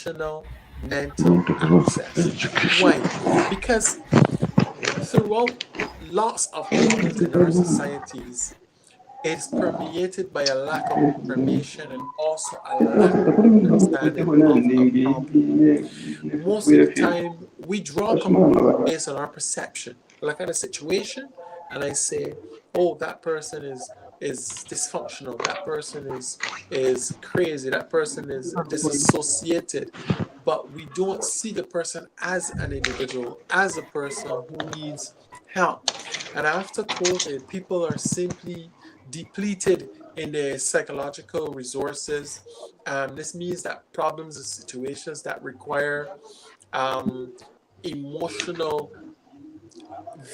emotional, mental access. Why? Because throughout lots of problems in our societies, it's permeated by a lack of information and also a lack of understanding of a problem. Most of the time, we draw conclusions based on our perception. I look at a situation and I say, "Oh, that person is dysfunctional. That person is crazy. That person is disassociated." But we don't see the person as an individual, as a person who needs help. And after COVID, people are simply depleted in their psychological resources. This means that problems and situations that require um, emotional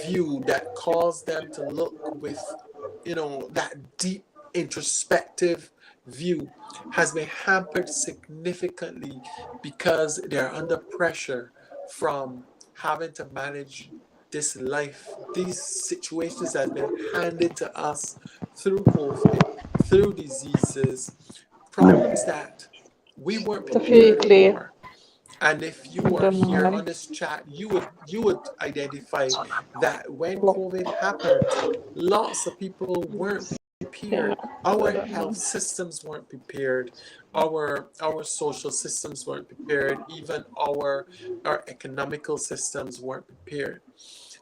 view that cause them to look with, that deep introspective view has been hampered significantly because they're under pressure from having to manage this life, these situations that have been handed to us through COVID, through diseases, problems that we weren't prepared Definitely. for. And if you I are don't here know. on this chat, you would identify that when COVID happened, lots of people weren't Yeah, prepared. I Our don't health know. systems weren't prepared. Our social systems weren't prepared. Even our economical systems weren't prepared.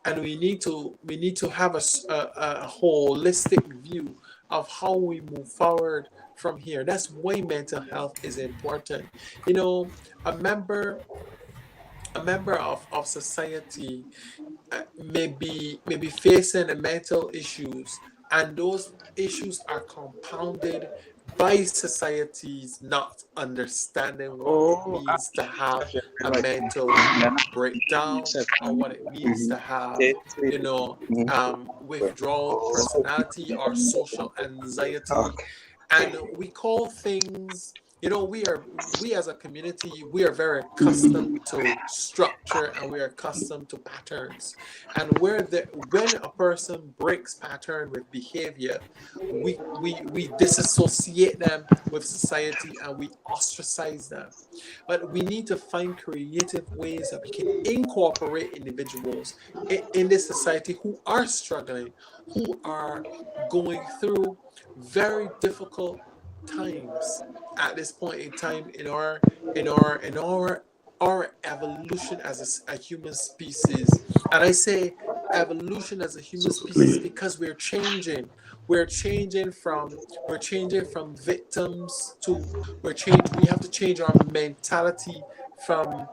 And we need to have a holistic view of how we move forward from here. That's why mental health is important. You know, a member a member of society may be facing a mental issues, and those issues are compounded by society's not understanding what it Oh, means to have a right. mental breakdown, or what it means to have, withdrawal personality or social anxiety. Okay. And we call things, we as a community, we are very accustomed to structure, and we are accustomed to patterns. And when a person breaks pattern with behavior, we disassociate them with society and we ostracize them. But we need to find creative ways that we can incorporate individuals in this society who are struggling, who are going through very difficult times at this point in time in our evolution as a human species. And I say evolution as a human species because we're changing from victims to we have to change our mentality from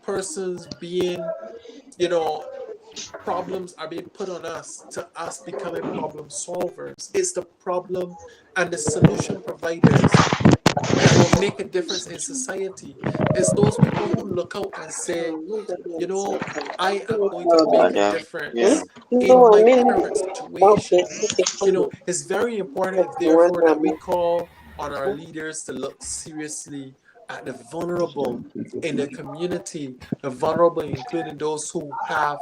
persons being, you know problems are being put on us to us becoming problem solvers. It's the problem and the solution providers that will make a difference in society. It's those people who look out and say, you know, I am going to make a Madam, yeah. difference in my current situation. It's very important, therefore, that we call on our leaders to look seriously at the vulnerable in the community, the vulnerable, including those who have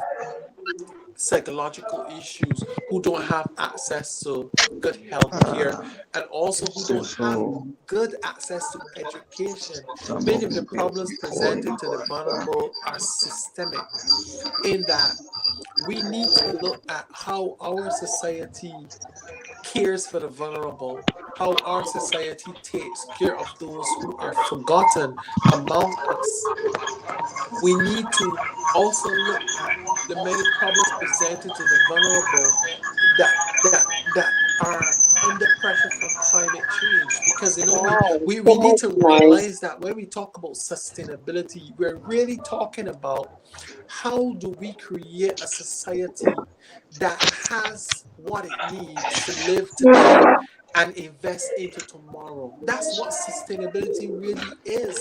psychological issues, who don't have access to good health care, and also who don't have good access to education. Many of the problems presented to the vulnerable are systemic, in that we need to look at how our society cares for the vulnerable, how our society takes care of those who are forgotten among us. We need to also look at the many problems presented to the vulnerable that are under pressure from climate change, because we need to realize that when we talk about sustainability, we're really talking about how do we create a society that has what it needs to live today and invest into tomorrow. That's what sustainability really is.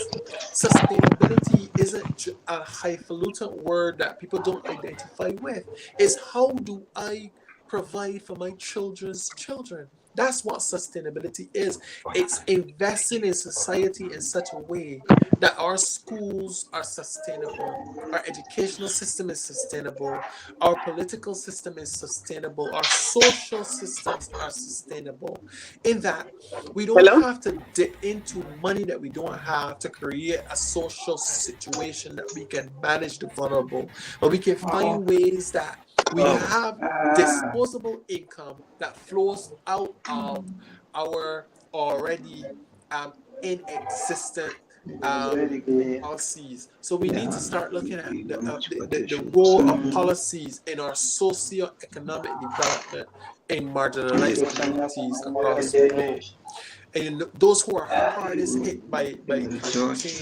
Sustainability isn't a highfalutin word that people don't identify with. It's how do I provide for my children's children? That's what sustainability is. It's investing in society in such a way that our schools are sustainable, our educational system is sustainable, our political system is sustainable, our social systems are sustainable. In that, we don't Hello? have to dip into money that we don't have to create a social situation that we can manage the vulnerable, but we can find ways that we have disposable income that flows out of our already inexistent policies. So we need to start looking at the role of policies in our socio-economic development in marginalized communities across the globe, and those who are hardest hit by climate change.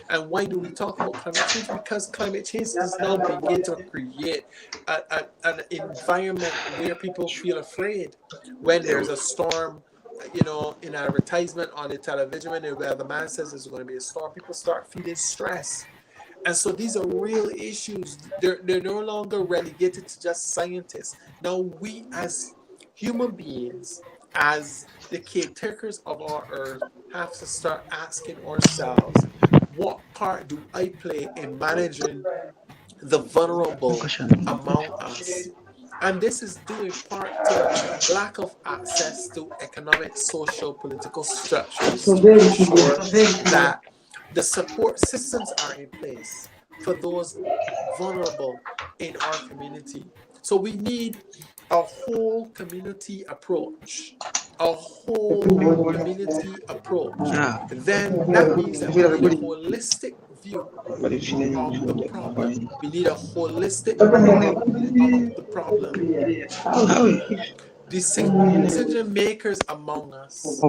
And why do we talk about climate change? Because climate change is now beginning to create an environment where people feel afraid when there's a storm. In advertisement on the television, where the man says there's going to be a storm, people start feeling stress. And so these are real issues. They're no longer relegated to just scientists. Now we as human beings, as the caretakers of our earth, have to start asking ourselves, what part do I play in managing the vulnerable among us? And this is due in part to lack of access to economic, social, political structures to ensure that the support systems are in place for those vulnerable in our community. So we need a whole community approach. A whole community approach. Then that means that we need a holistic view of the problem. We need a holistic view of the problem. Decision makers among us,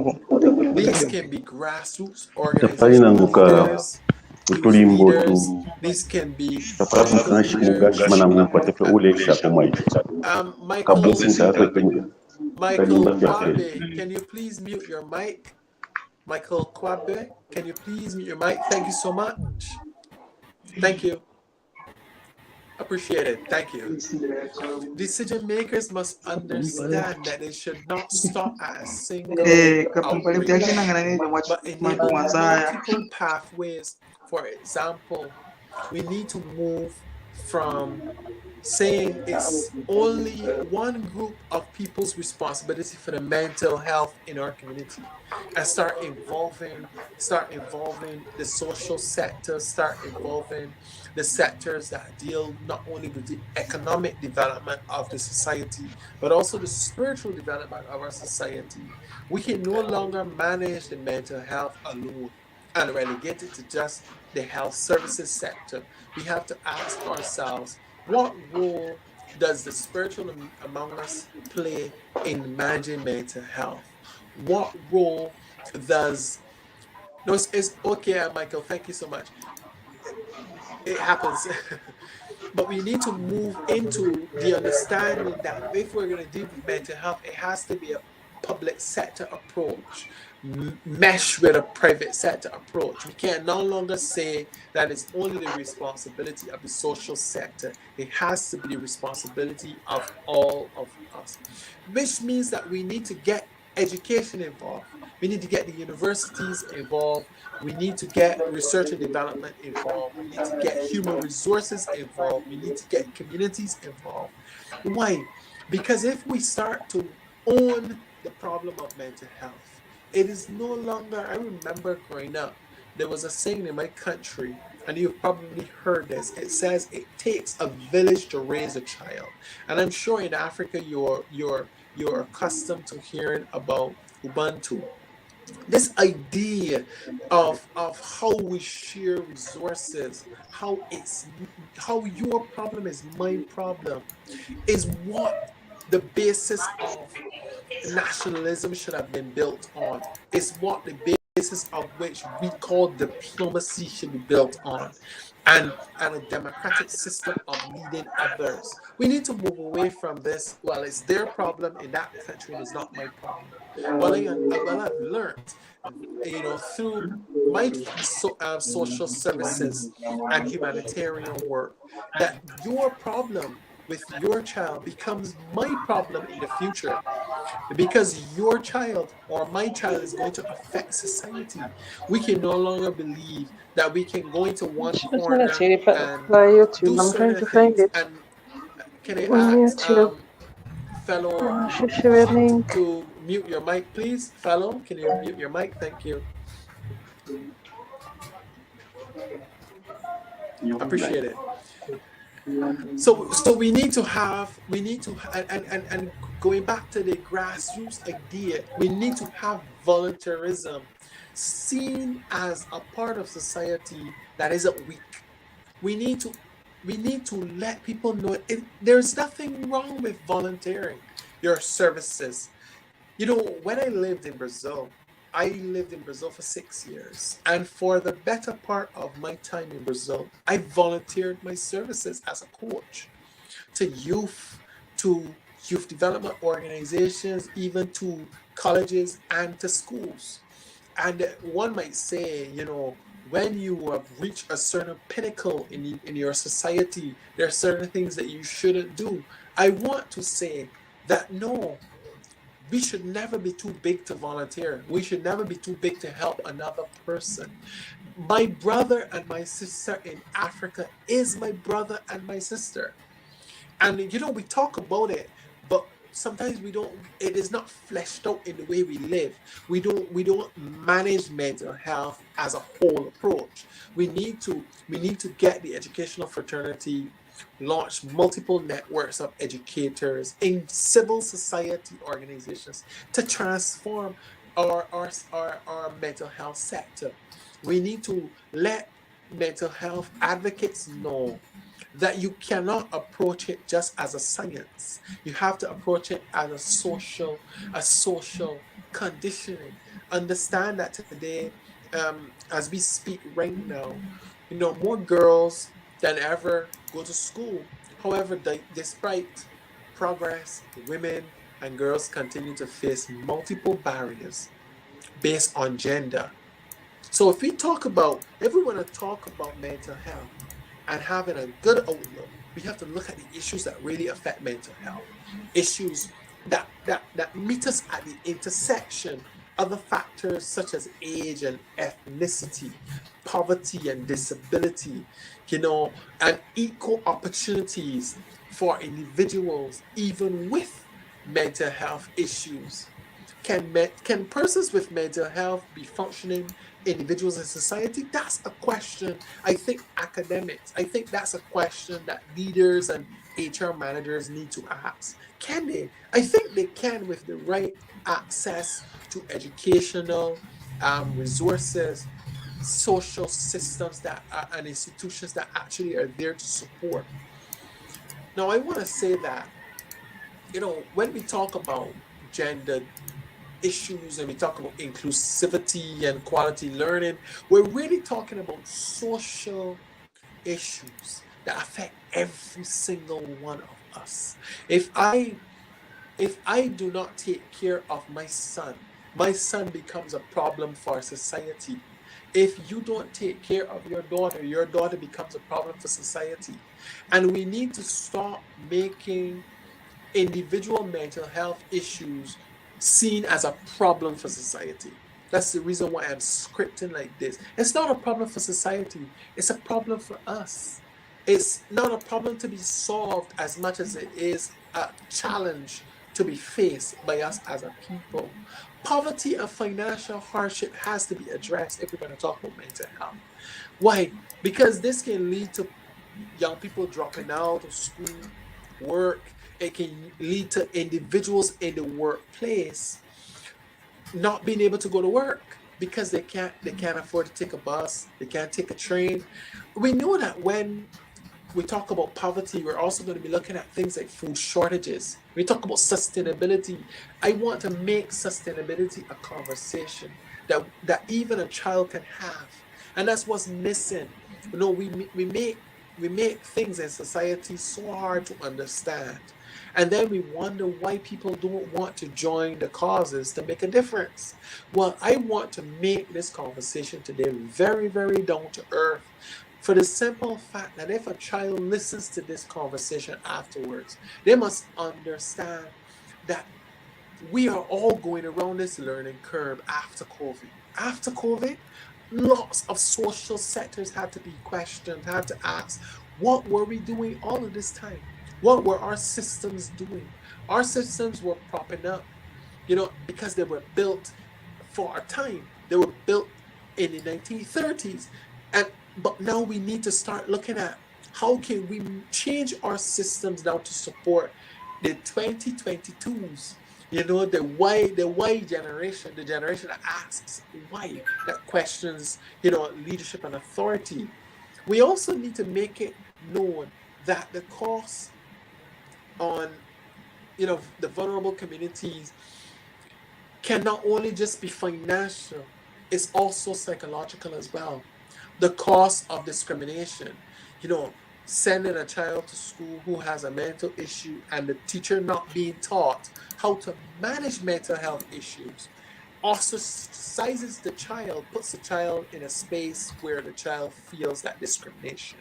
these can be grassroots organizational leaders, youth leaders, these can be political leaders. Michael Kwabe, can you please mute your mic? Michael Kwabe, can you please mute your mic? Thank you so much. Thank you. Appreciate it. Thank you. Decision makers must understand that they should not stop at a single outreach, but enable multiple pathways. For example, we need to move from saying it's only one group of people's responsibility for the mental health in our community, and start involving the social sector, start involving the sectors that deal not only with the economic development of the society, but also the spiritual development of our society. We can no longer manage the mental health alone and relegate it to just the health services sector. We have to ask ourselves, what role does the spiritual among us play in managing mental health? What role does... No, it's okay, Michael. Thank you so much. It happens. But we need to move into the understanding that if we're going to deal with mental health, it has to be a public sector approach, mesh with a private sector approach. We can no longer say that it's only the responsibility of the social sector. It has to be the responsibility of all of us, which means that we need to get education involved. We need to get the universities involved. We need to get research and development involved. We need to get human resources involved. We need to get communities involved. Why? Because if we start to own the problem of mental health, it is no longer... I remember growing up, there was a saying in my country, and you've probably heard this. It says it takes a village to raise a child. And I'm sure in Africa you're accustomed to hearing about Ubuntu. This idea of how we share resources, how your problem is my problem, is what the basis of nationalism should have been built on. It's what the basis of which we call diplomacy should be built on, and a democratic system of leading others. We need to move away from this. Well, it's their problem in that country, and it's not my problem. Well, I've learned, through my social services and humanitarian work, that your problem with your child becomes my problem in the future, because your child or my child is going to affect society. We can no longer believe that we can go into one شو corner سنتي and يوتيوب do I'm trying certain to find things. it And can I on ask YouTube. fellow شو share link. to mute your mic, please? Fellow, can you mute your mic? Thank you. Appreciate it. So we need to and going back to the grassroots idea, we need to have voluntarism seen as a part of society that isn't weak. We need to we need to let people know there's nothing wrong with volunteering your services. When I lived in Brazil for 6 years. And for the better part of my time in Brazil, I volunteered my services as a coach to to youth development organizations, even to colleges and to schools. And one might say, when you have reached a certain pinnacle in your society, there are certain things that you shouldn't do. I want to say that no, we should never be too big to volunteer. We should never be too big to help another person. My brother and my sister in Africa is my brother and my sister. And we talk about it, but sometimes we don't, it is not fleshed out in the way we live. We don't manage mental health as a whole approach. We need to get the educational fraternity, launch multiple networks of educators in civil society organizations to transform our mental health sector. We need to let mental health advocates know that you cannot approach it just as a science. You have to approach it as a social conditioning. Understand that today, as we speak right now, more girls than ever go to school. However, despite progress, women and girls continue to face multiple barriers based on gender. So if we want to talk about mental health and having a good outlook, we have to look at the issues that really affect mental health. Issues that meet us at the intersection. Other factors such as age and ethnicity, poverty and disability, and equal opportunities for individuals, even with mental health issues. Can persons with mental health be functioning individuals in society? That's a question. I think that's a question that leaders and HR managers need to ask. Can they? I think they can, with the right access to educational resources, social systems and institutions that actually are there to support. Now, I want to say that, when we talk about gender issues and we talk about inclusivity and quality learning, we're really talking about social issues that affect every single one of us. If I do not take care of my son becomes a problem for society. If you don't take care of your daughter becomes a problem for society. And we need to stop making individual mental health issues seen as a problem for society. That's the reason why I'm scripting like this. It's not a problem for society, it's a problem for us. It's not a problem to be solved as much as it is a challenge to be faced by us as a people. Poverty and financial hardship has to be addressed if we're going to talk about mental health. Why? Because this can lead to young people dropping out of school, work. It can lead to individuals in the workplace not being able to go to work because they can't afford to take a bus, they can't take a train. We know that when we talk about poverty, we're also going to be looking at things like food shortages. We talk about sustainability. I want to make sustainability a conversation that even a child can have, and that's what's missing. We make things in society so hard to understand, and then we wonder why people don't want to join the causes to make a difference. Well, I want to make this conversation today very, very down to earth for the simple fact that if a child listens to this conversation afterwards, they must understand that we are all going around this learning curve after COVID. After COVID, lots of social sectors had to be questioned, had to ask, what were we doing all of this time? What were our systems doing? Our systems were propping up, because they were built for our time. They were built in the 1930s. But now we need to start looking at how can we change our systems now to support the 2022s, the why generation, the generation that asks why, that questions, leadership and authority. We also need to make it known that the cost on, the vulnerable communities can not only just be financial, it's also psychological as well. The cost of discrimination, sending a child to school who has a mental issue and the teacher not being taught how to manage mental health issues, ostracizes the child, puts the child in a space where the child feels that discrimination.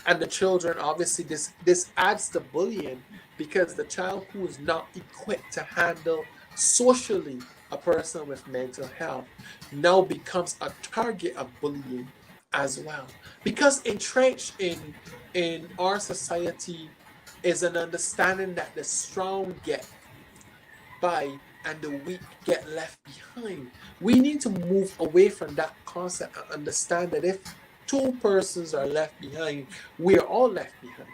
And the children, obviously, this adds to bullying, because the child who is not equipped to handle socially a person with mental health now becomes a target of bullying as well. Because entrenched in our society is an understanding that the strong get by and the weak get left behind. We need to move away from that concept and understand that if two persons are left behind, we are all left behind.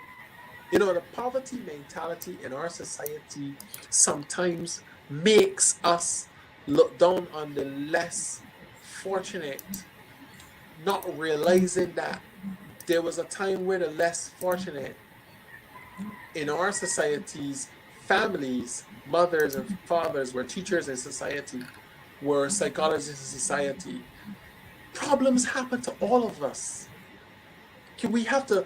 The poverty mentality in our society sometimes makes us look down on the less fortunate, not realizing that there was a time where the less fortunate in our societies, families, mothers and fathers, were teachers in society, were psychologists in society. Problems happen to all of us. We have to,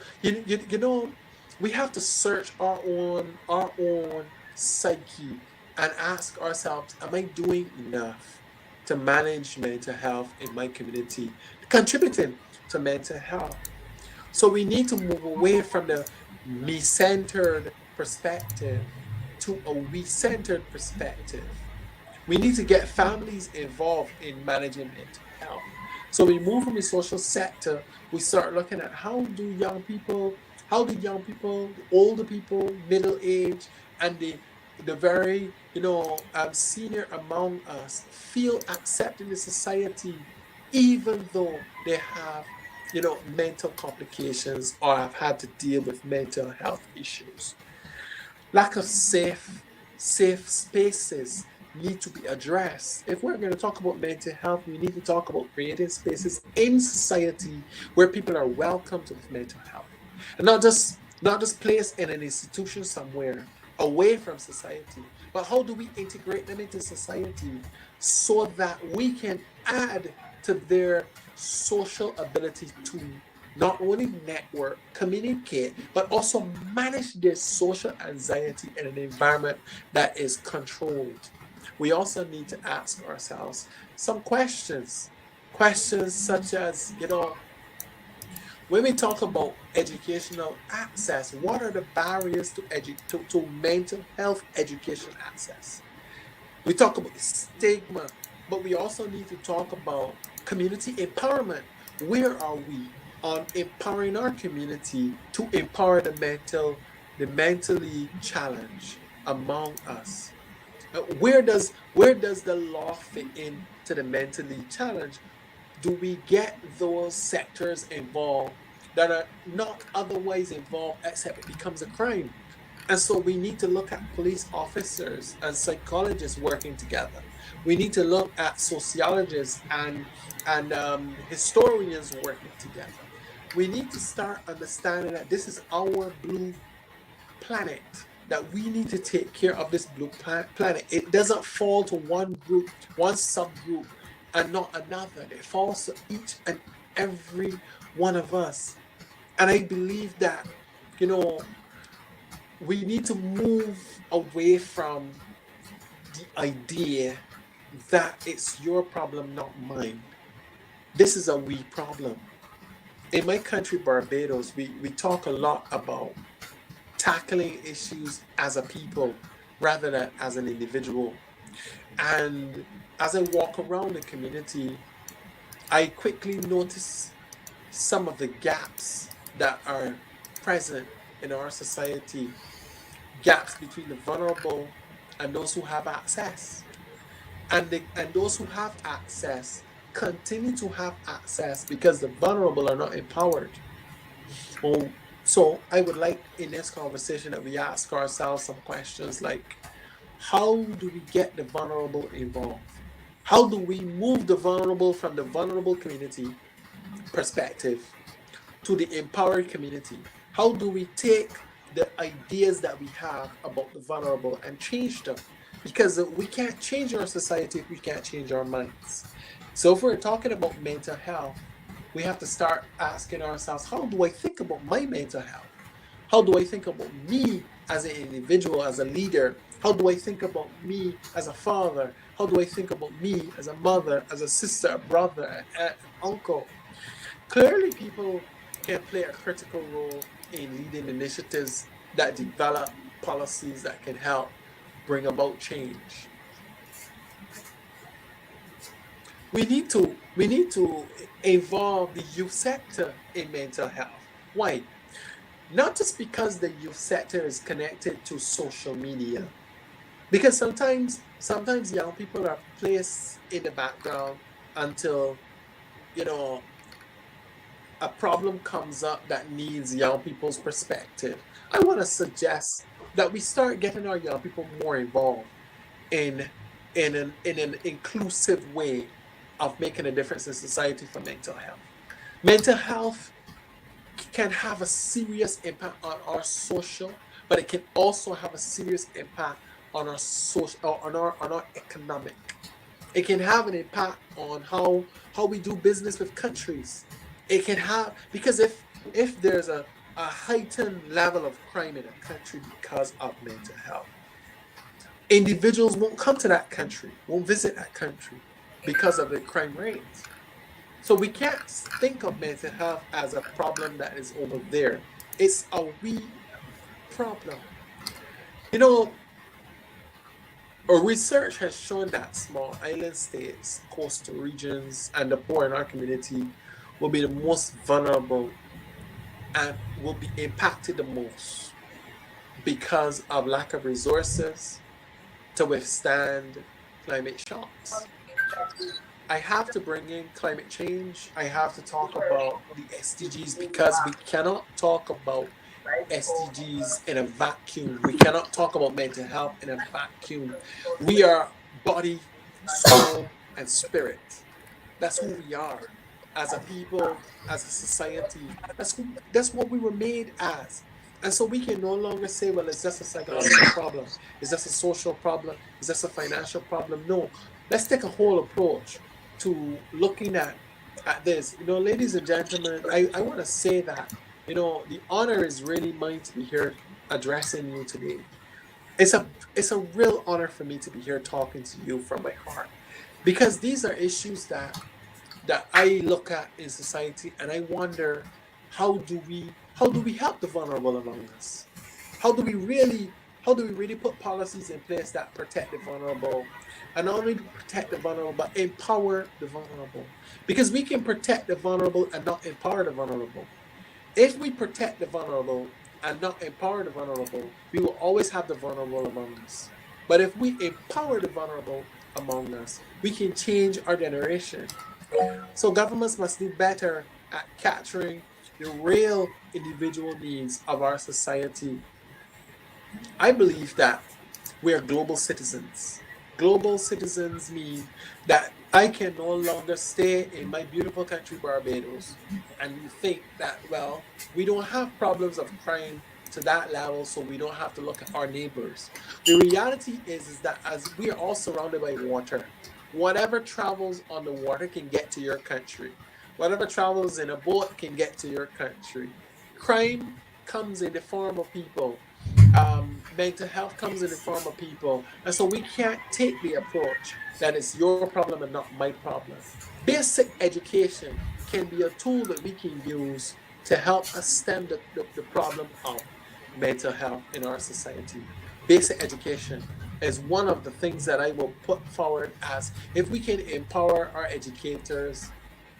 we have to search our own psyche and ask ourselves, am I doing enough to manage mental health in my community, contributing to mental health? So we need to move away from the me-centered perspective to a we-centered perspective. We need to get families involved in managing mental health. So we move from the social sector, we start looking at how do young people, the older people, middle age, and the very, senior among us feel accepted in society, even though they have, mental complications or have had to deal with mental health issues. Lack of safe spaces need to be addressed. If we're going to talk about mental health, we need to talk about creating spaces in society where people are welcomed with mental health, and not just placed in an institution somewhere away from society, but how do we integrate them into society so that we can add to their social ability to not only network, communicate, but also manage their social anxiety in an environment that is controlled. We also need to ask ourselves some questions. Questions such as, when we talk about educational access, what are the barriers to mental health education access? We talk about stigma, but we also need to talk about community empowerment. Where are we on empowering our community to empower the mentally challenged among us? Where does the law fit in to the mentally challenged? Do we get those sectors involved that are not otherwise involved except it becomes a crime? And so we need to look at police officers and psychologists working together. We need to look at sociologists and historians working together. We need to start understanding that this is our blue planet, that we need to take care of this blue planet. It doesn't fall to one group, one subgroup, and not another. It falls to each and every one of us. And I believe that, you know, we need to move away from the idea that it's your problem, not mine. This is a we problem. In my country, Barbados, we talk a lot about tackling issues as a people rather than as an individual. And as I walk around the community, I quickly notice some of the gaps that are present in our society, gaps between the vulnerable and those who have access. And those who have access continue to have access because the vulnerable are not empowered. Oh, so I would like in this conversation that we ask ourselves some questions like, how do we get the vulnerable involved? How do we move the vulnerable from the vulnerable community perspective to the empowered community? How do we take the ideas that we have about the vulnerable and change them? Because we can't change our society if we can't change our minds. So if we're talking about mental health, we have to start asking ourselves, how do I think about my mental health? How do I think about me as an individual, as a leader? How do I think about me as a father? How do I think about me as a mother, as a sister, a brother, an aunt, an uncle? Clearly, people can play a critical role in leading initiatives that develop policies that can help bring about change. We need to involve the youth sector in mental health. Why? Not just because the youth sector is connected to social media, because sometimes young people are placed in the background until you know a problem comes up that needs young people's perspective. I want to suggest that we start getting our young people more involved in in an inclusive way of making a difference in society for mental health. Mental health can have a serious impact on our social, but it can also have a serious impact on our social, on our economic. It can have an impact on how we do business with countries. It can have, because if there's a heightened level of crime in a country because of mental health, individuals won't come to that country, won't visit that country because of the crime rates. So we can't think of mental health as a problem that is over there. It's a we problem. You know, our research has shown that small island states, coastal regions, and the poor in our community will be the most vulnerable and will be impacted the most because of lack of resources to withstand climate shocks. I have to bring in climate change. I have to talk about the SDGs because we cannot talk about SDGs in a vacuum. We cannot talk about mental health in a vacuum. We are body, soul, and spirit. That's who we are as a people, as a society. That's what we were made as. And so we can no longer say, well, it's just a psychological problem. It's just a social problem. It's just a financial problem. No, let's take a whole approach to looking at this. Ladies and gentlemen, I want to say that, the honor is really mine to be here addressing you today. It's a real honor for me to be here talking to you from my heart, because these are issues that I look at in society, and I wonder, how do we help the vulnerable among us? How do we really how do we really put policies in place that protect the vulnerable, and not only protect the vulnerable but empower the vulnerable? Because we can protect the vulnerable and not empower the vulnerable. If we protect the vulnerable and not empower the vulnerable, we will always have the vulnerable among us. But if we empower the vulnerable among us, we can change our generation. So governments must do better at capturing the real individual needs of our society. I believe that we are global citizens. Global citizens mean that I can no longer stay in my beautiful country, Barbados, and think that, well, we don't have problems of crime to that level, so we don't have to look at our neighbors. The reality is that as we are all surrounded by water, whatever travels on the water can get to your country. Whatever travels in a boat can get to your country. Crime comes in the form of people. Mental health comes in the form of people. And so we can't take the approach that it's your problem and not my problem. Basic education can be a tool that we can use to help us stem the problem of mental health in our society. Basic education is one of the things that I will put forward as if we can empower our educators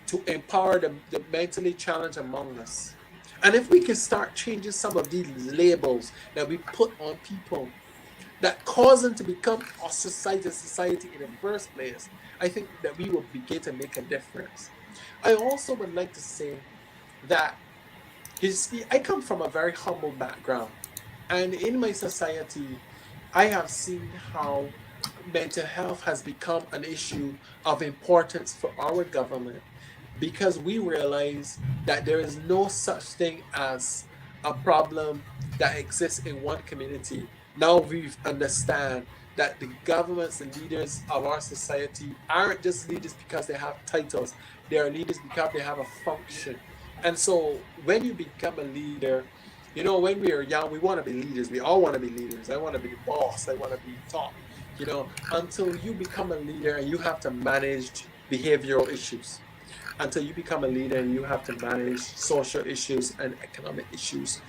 to empower the mentally challenged among us. And if we can start changing some of these labels that we put on people that cause them to become ostracized in society in the first place, I think that we will begin to make a difference. I also would like to say that I come from a very humble background. And in my society, I have seen how mental health has become an issue of importance for our government because we realize that there is no such thing as a problem that exists in one community. Now we understand that the governments and leaders of our society aren't just leaders because they have titles, they are leaders because they have a function. And so when you become a leader, when we are young, we want to be leaders. We all want to be leaders. I want to be the boss. I want to be top, until you become a leader and you have to manage behavioral issues, until you become a leader and you have to manage social issues and economic issues.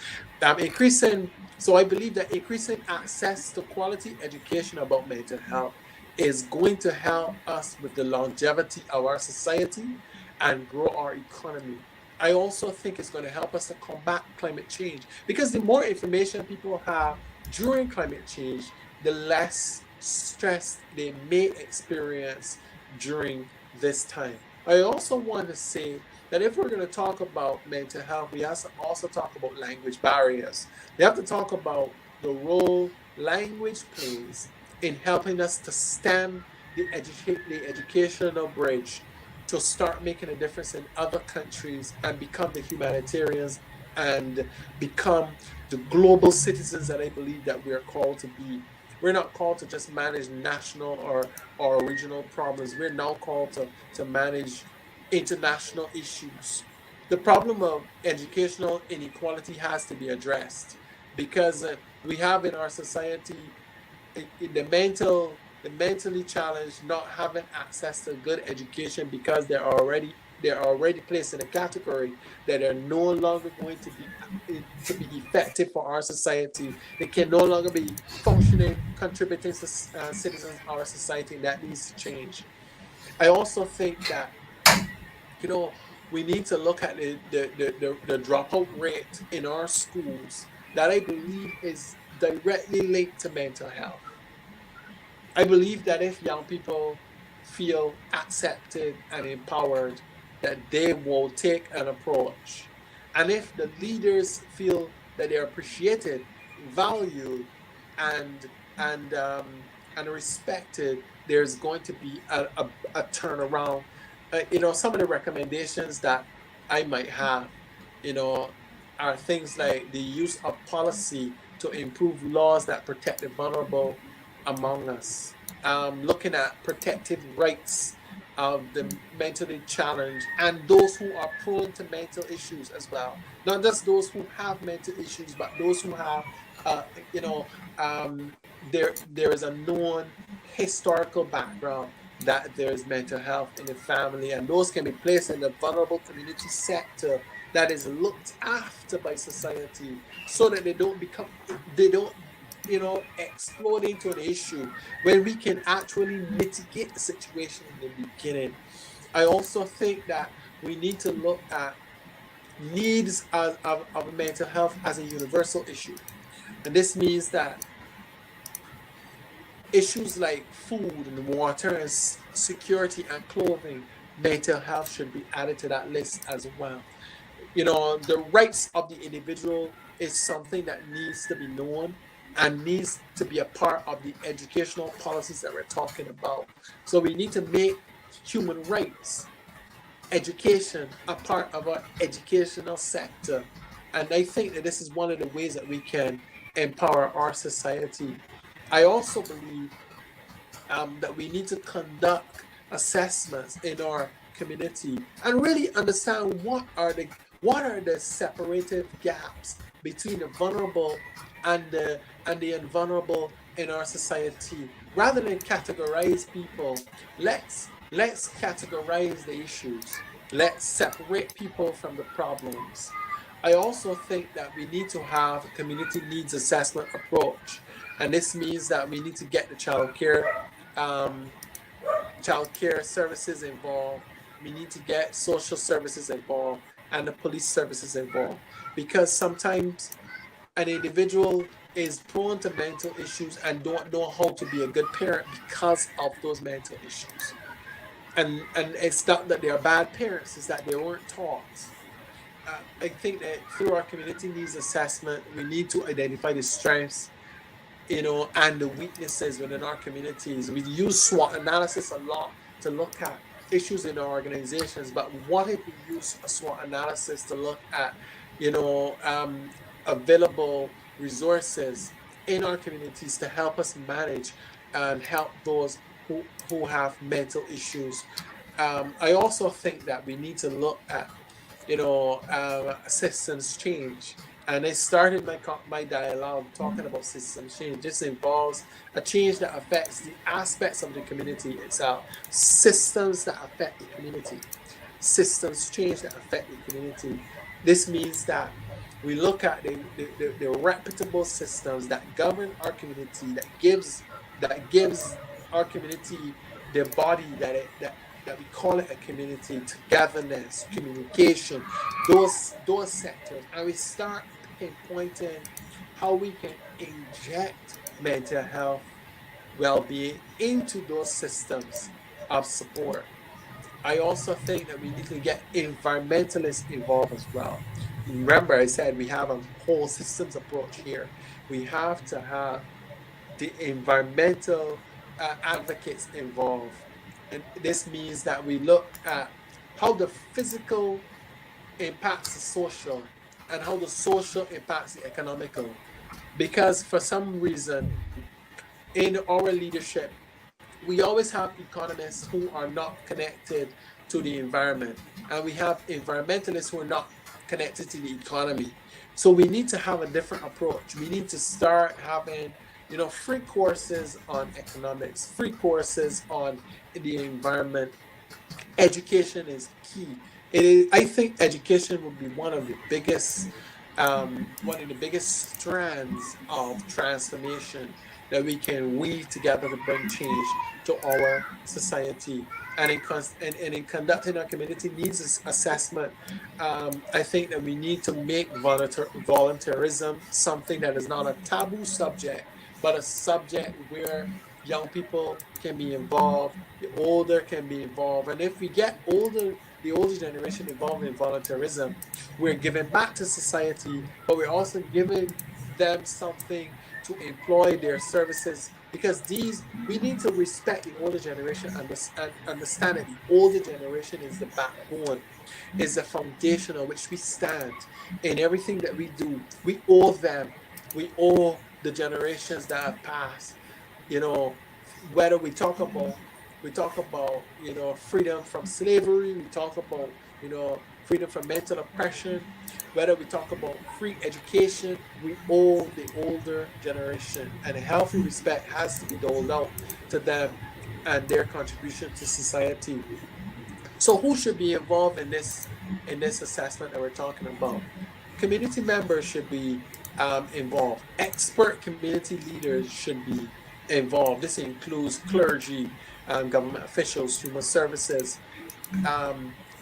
So I believe that increasing access to quality education about mental health is going to help us with the longevity of our society and grow our economy. I also think it's going to help us to combat climate change because the more information people have during climate change, the less stress they may experience during this time. I also want to say that if we're going to talk about mental health, we have to also talk about language barriers. We have to talk about the role language plays in helping us to stem the educational bridge to start making a difference in other countries and become the humanitarians and become the global citizens that I believe that we are called to be. We're not called to just manage national or regional problems. We're now called to manage international issues. The problem of educational inequality has to be addressed because we have in our society the mentally challenged not having access to good education because they're already placed in a category that are no longer going to be effective for our society. They can no longer be functioning, contributing citizens of our society, and that needs to change. I also think that you know we need to look at the dropout rate in our schools that I believe is directly linked to mental health. I believe that if young people feel accepted and empowered, that they will take an approach. And if the leaders feel that they're appreciated, valued, and and and respected, there's going to be a turnaround. Some of the recommendations that I might have, you know, are things like the use of policy to improve laws that protect the vulnerable among us, looking at protective rights of the mentally challenged and those who are prone to mental issues as well. Not just those who have mental issues, but those who have, uh, you know, there is a known historical background that there is mental health in the family, and those can be placed in the vulnerable community sector that is looked after by society so that they don't explode into an issue when we can actually mitigate the situation in the beginning. I also think that we need to look at needs of mental health as a universal issue. And this means that issues like food and water and security and clothing, mental health should be added to that list as well. The rights of the individual is something that needs to be known and needs to be a part of the educational policies that we're talking about. So we need to make human rights, education, a part of our educational sector. And I think that this is one of the ways that we can empower our society. I also believe that we need to conduct assessments in our community and really understand what are the separative gaps between the vulnerable and the invulnerable in our society. Rather than categorize people, let's categorize the issues. Let's separate people from the problems. I also think that we need to have a community needs assessment approach, and this means that we need to get the um, child care services involved. We need to get social services involved and the police services involved, because sometimes an individual is prone to mental issues and don't know how to be a good parent because of those mental issues. And it's not that they are bad parents, it's that they weren't taught. I think that through our community needs assessment, we need to identify the strengths, and the weaknesses within our communities. We use SWOT analysis a lot to look at issues in our organizations, but what if we use a SWOT analysis to look at, you know, um, available resources in our communities to help us manage and help those who have mental issues. I also think that we need to look at, systems change. And I started my dialogue talking about systems change. This involves a change that affects the aspects of the community itself, systems that affect the community, systems change that affect the community. This means that we look at the reputable systems that govern our community, that gives our community the body that we call it a community, togetherness, communication, those sectors, and we start pinpointing how we can inject mental health well-being into those systems of support. I also think that we need to get environmentalists involved as well. Remember, I said we have a whole systems approach here. We have to have the environmental advocates involved. And this means that we look at how the physical impacts the social and how the social impacts the economical. Because for some reason, in our leadership, we always have economists who are not connected to the environment, and we have environmentalists who are not connected to the economy. So we need to have a different approach. We need to start having, free courses on economics, free courses on the environment. Education is key. I think education would be one of the biggest strands of transformation that we can weave together to bring change to our society. And in conducting our community needs assessment, I think that we need to make volunteerism something that is not a taboo subject, but a subject where young people can be involved, the older can be involved. And if we get the older generation involved in volunteerism, we're giving back to society, but we're also giving them something to employ their services, because we need to respect the older generation and understand that the older generation is the backbone, is the foundation on which we stand. In everything that we do, we owe them. We owe the generations that have passed. You know, whether we talk about freedom from slavery, we talk about freedom from mental oppression, whether we talk about free education, we owe the older generation, and a healthy respect has to be doled out to them and their contribution to society. So who should be involved in this assessment that we're talking about? Community members should be involved. Expert community leaders should be involved. This includes clergy, government officials, human services.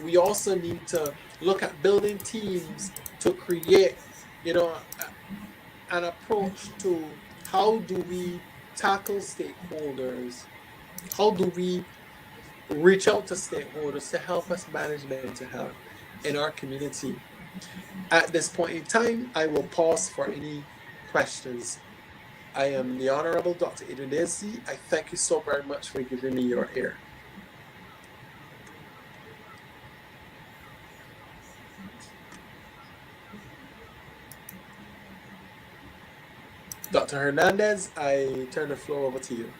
We also need to look at building teams to create, you know, an approach to how do we tackle stakeholders? How do we reach out to stakeholders to help us manage mental health in our community? At this point in time, I will pause for any questions. I am the Honorable Dr. Daisley. I thank you so very much for giving me your ear. Dr. Hernandez, I turn the floor over to you.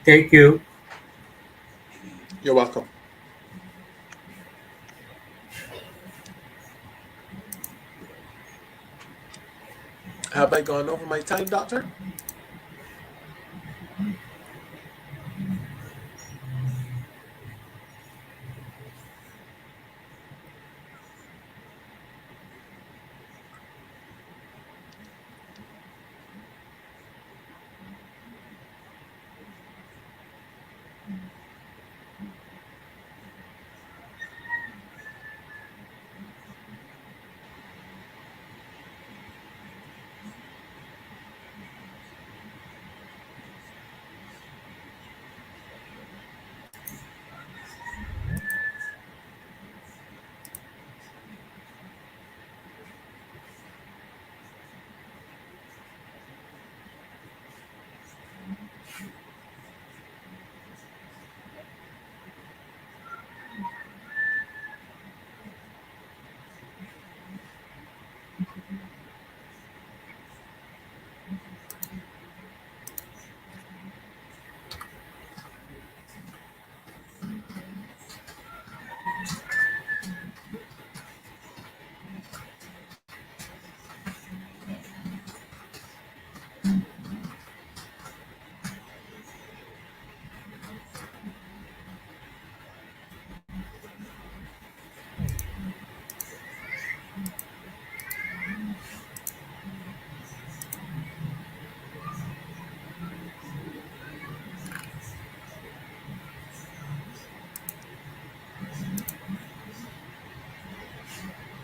Thank you. You're welcome. Have I gone over my time, Doctor?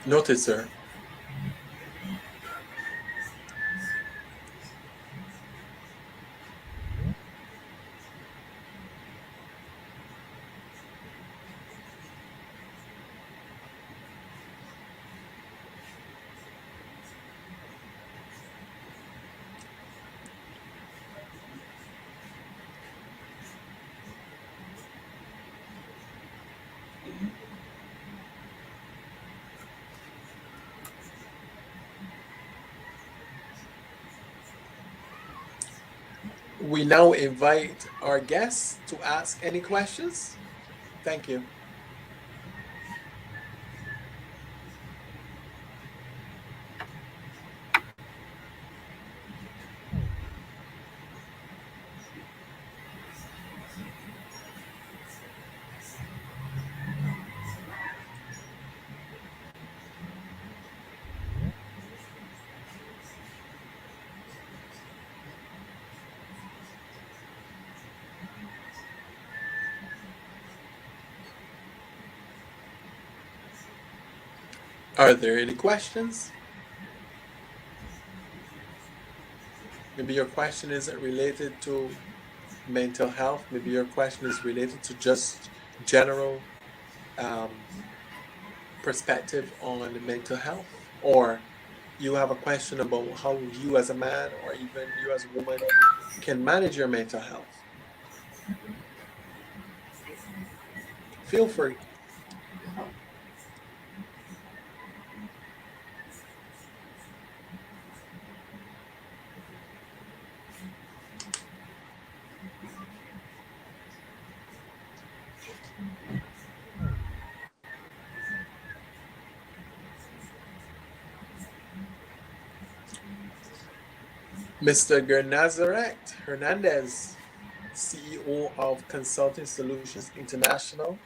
Noted, sir. We now invite our guests to ask any questions. Thank you. Are there any questions? Maybe your question isn't related to mental health. Maybe your question is related to just general um, perspective on mental health, or you have a question about how you as a man or even you as a woman can manage your mental health. Feel free. Mr. Gernazaret Hernandez, CEO of Consulting Solutions International,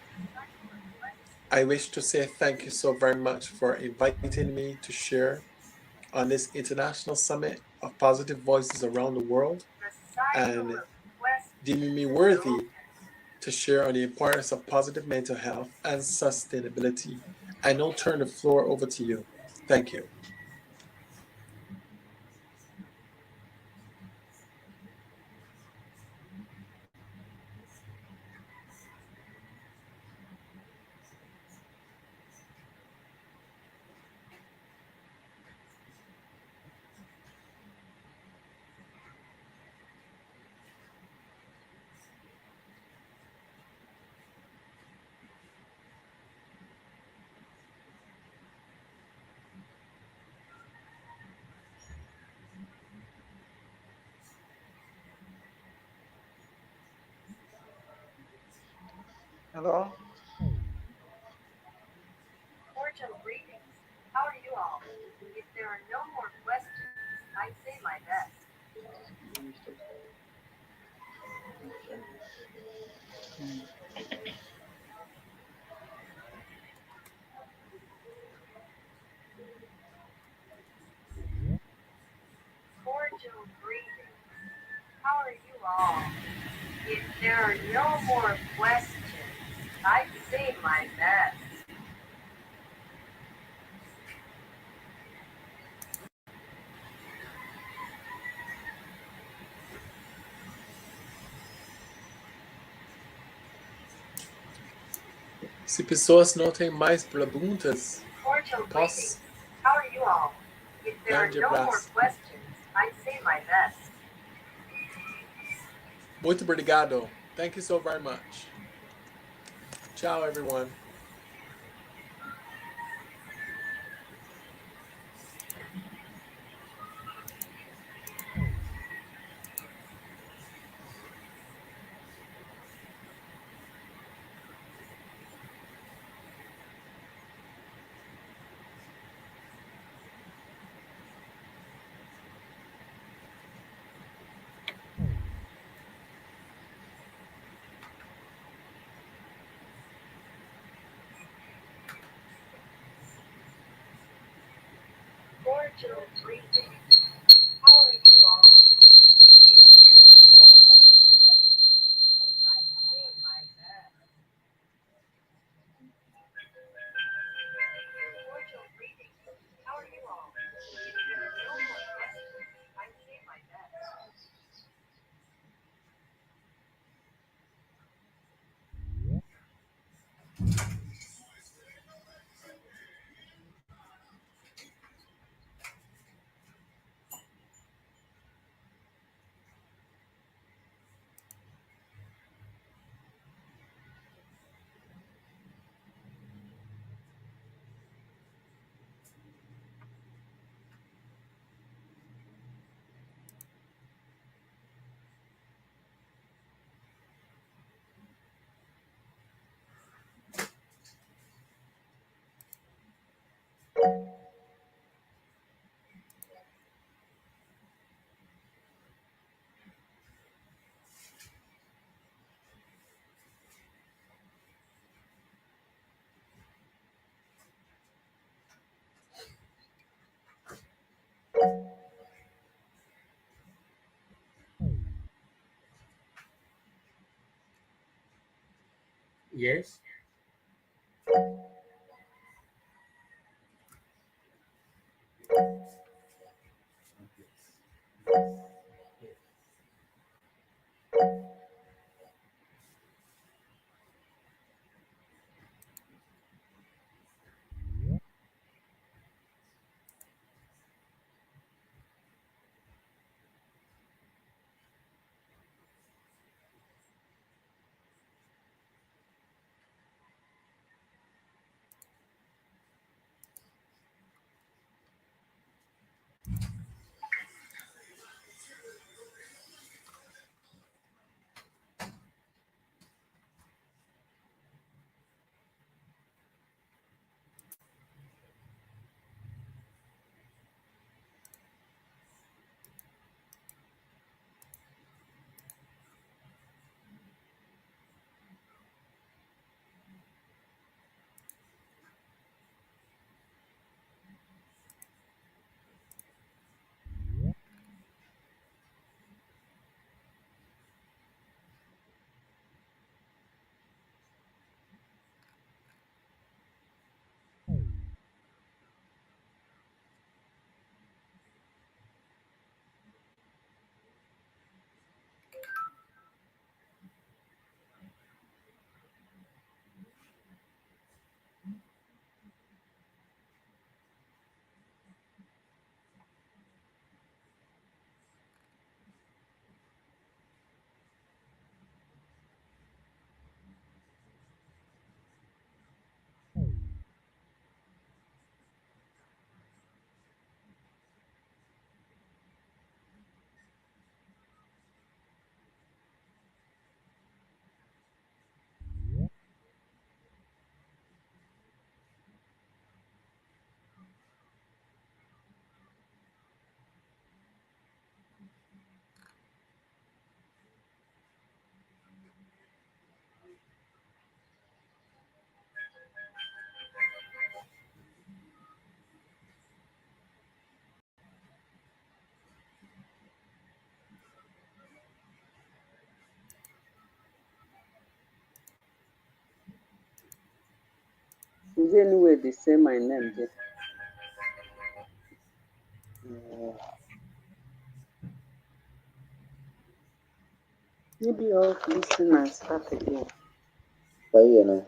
I wish to say thank you so very much for inviting me to share on this international summit of positive voices around the world and deeming me worthy to share on the importance of positive mental health and sustainability. I now turn the floor over to you. Thank you. Hello. Cordial greetings. How are you all? If there are no more questions, I say my best. Cordial greetings. How are you all? If there are no more questions, I say my best. Se pessoas não têm mais perguntas, Cordial greetings. posso How are you all? If there are grande no more abraço. questions, I say my best. Muito obrigado. Thank you so very much. Ciao, everyone. Cordial greetings. How are you all? If there are no more questions, I say my best. Cordial greetings. Yes. Is there anywhere they say my name there? Maybe all this thing and start again. Why you know?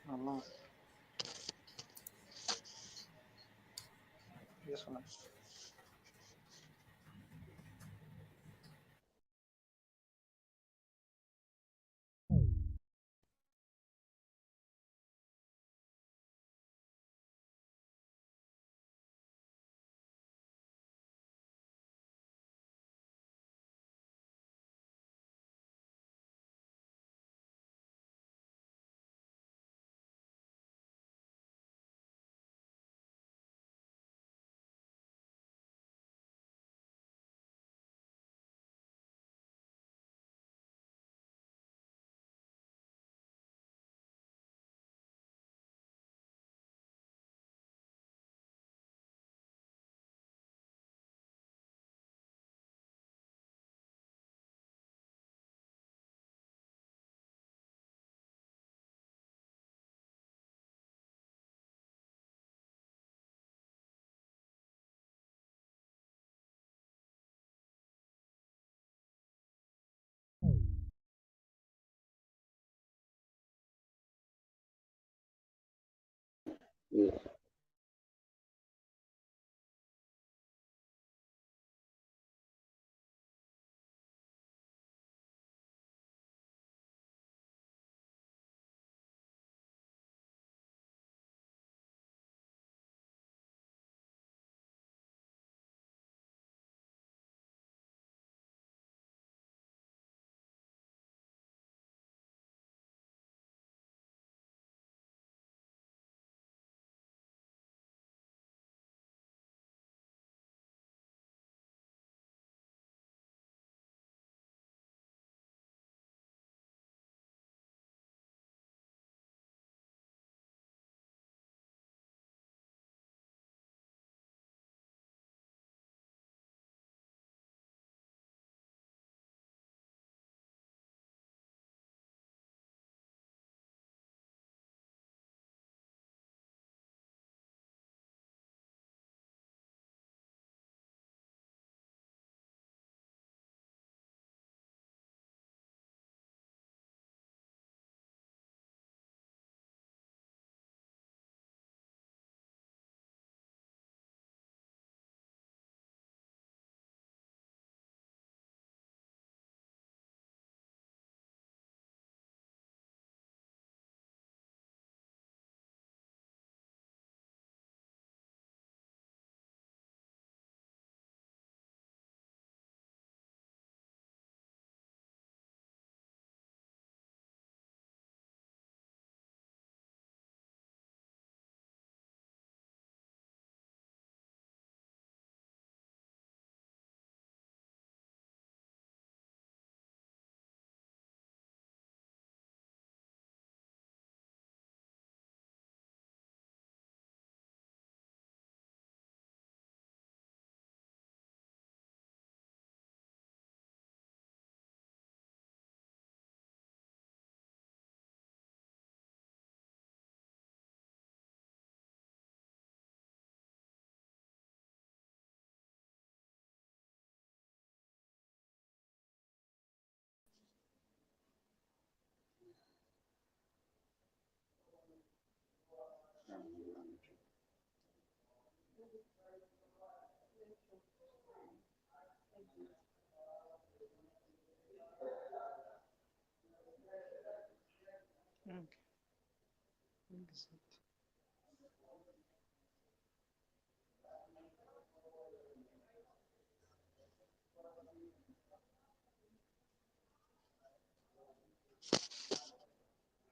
No. This one. Yes.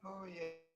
Oh yeah.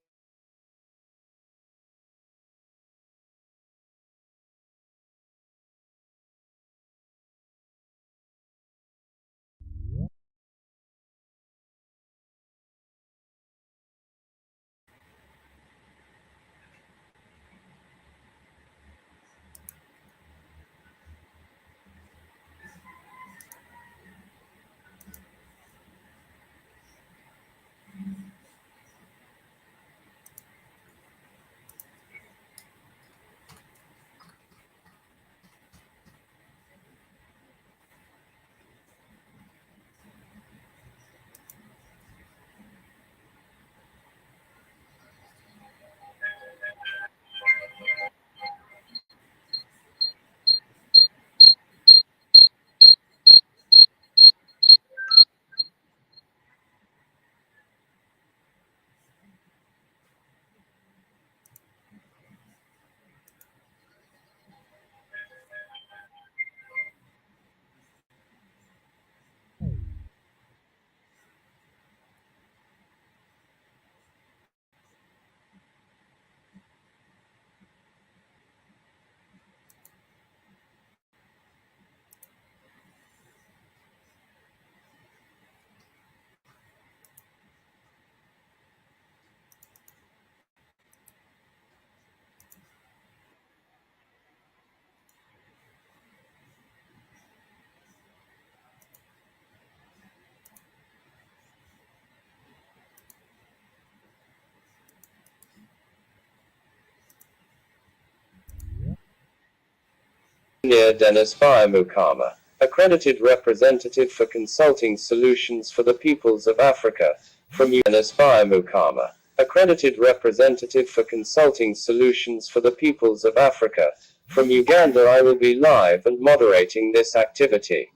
Engineer Dennis Mukama, accredited representative for consulting solutions for the peoples of Africa, from Dennis Mukama, accredited representative for consulting solutions for the peoples of Africa. From Uganda I will be live and moderating this activity.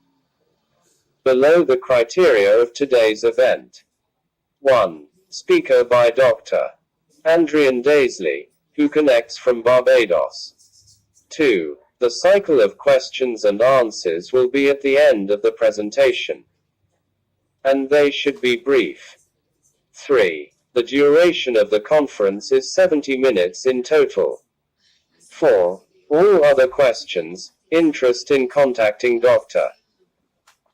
Below the criteria of today's event. 1. Speaker by Dr. Daisley, who connects from Barbados. 2. The cycle of questions and answers will be at the end of the presentation, and they should be brief. 3. The duration of the conference is 70 minutes in total. 4. All other questions, interest in contacting Dr.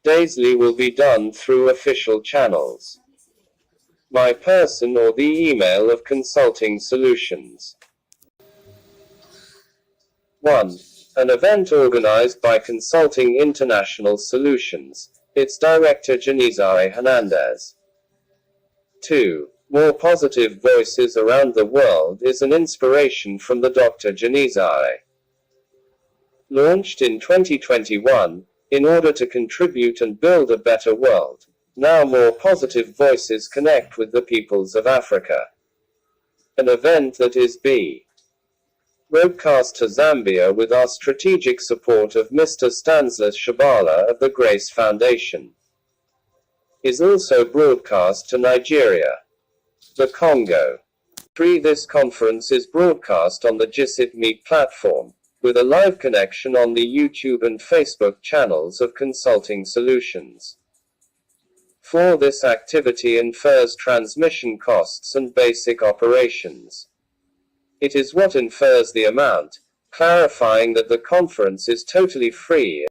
Daisley will be done through official channels. My person or the email of Consulting Solutions. 1. An event organized by Consulting International Solutions, its director Janizare Hernandez. 2. More Positive Voices Around the World is an inspiration from the Dr. Janizare. Launched in 2021, in order to contribute and build a better world. Now more positive voices connect with the peoples of Africa. An event that is broadcast to Zambia with our strategic support of Mr. Stanislas Shabala of the Grace Foundation. Is also broadcast to Nigeria, the Congo. 3. This conference is broadcast on the GISIT Meet platform, with a live connection on the YouTube and Facebook channels of Consulting Solutions. 4. This activity infers transmission costs and basic operations. It is what infers the amount, clarifying that the conference is totally free.